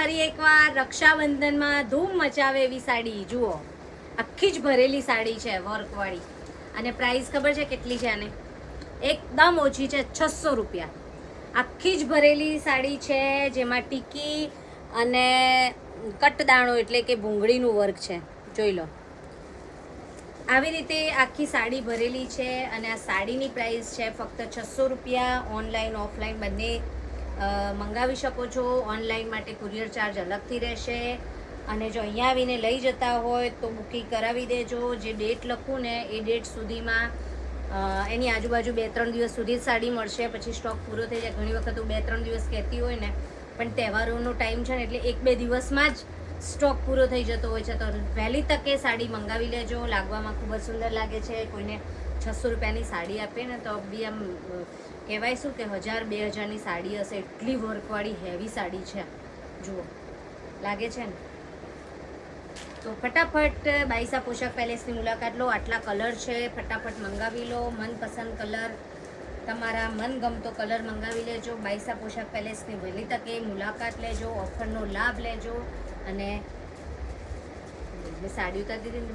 ફરી એકવાર રક્ષાબંધનમાં ધૂમ મચાવે એવી સાડી જુઓ, આખી જ ભરેલી સાડી છે વર્કવાળી. અને પ્રાઇસ ખબર છે કેટલી છે આને? એકદમ ઓછી છે, 600 રૂપિયા. આખી જ ભરેલી સાડી છે, જેમાં ટીકી અને કટદાણો એટલે કે ભૂંગળીનું વર્ક છે. જોઈ લો, આવી રીતે આખી સાડી ભરેલી છે. અને આ સાડીની પ્રાઇસ છે ફક્ત 600 રૂપિયા. ઓનલાઈન ઓફલાઈન બંને મંગાવી શકો છો. ઓનલાઈન માટે કુરિયર ચાર્જ અલગથી રહેશે. અને જો અહીંયા આવીને લઈ જતા હોય તો બુકિંગ કરાવી દેજો. જે ડેટ લખું ને એ ડેટ સુધીમાં એની આજુબાજુ 2-3 દિવસ સુધી જ સાડી મળશે, પછી સ્ટોક પૂરો થઈ જાય. ઘણી વખત હું 2-3 દિવસ કહેતી હોય ને, પણ તહેવારોનો ટાઈમ છે ને, એટલે 1-2 દિવસમાં જ સ્ટોક પૂરો થઈ જતો હોય છે. તો વહેલી તકે સાડી મંગાવી લેજો. લાગવામાં ખૂબ જ સુંદર લાગે છે. કોઈને 600 રૂપિયાની સાડી આપે ને તો બી આમ કહેવાય શું કે 1000-2000ની સાડી હશે, એટલી વર્કવાળી હેવી સાડી છે. જુઓ, લાગે છે ને? તો ફટાફટ બાઈસા પોશાક પેલેસની મુલાકાત લો. આટલા કલર છે, ફટાફટ મંગાવી લો. મનપસંદ કલર, તમારા મનગમતો કલર મંગાવી લેજો. બાઈસા પોશાક પેલેસની વહેલી તકે મુલાકાત લેજો, ઓફરનો લાભ લેજો. અને મેં સાડી ઉતારી દીધી.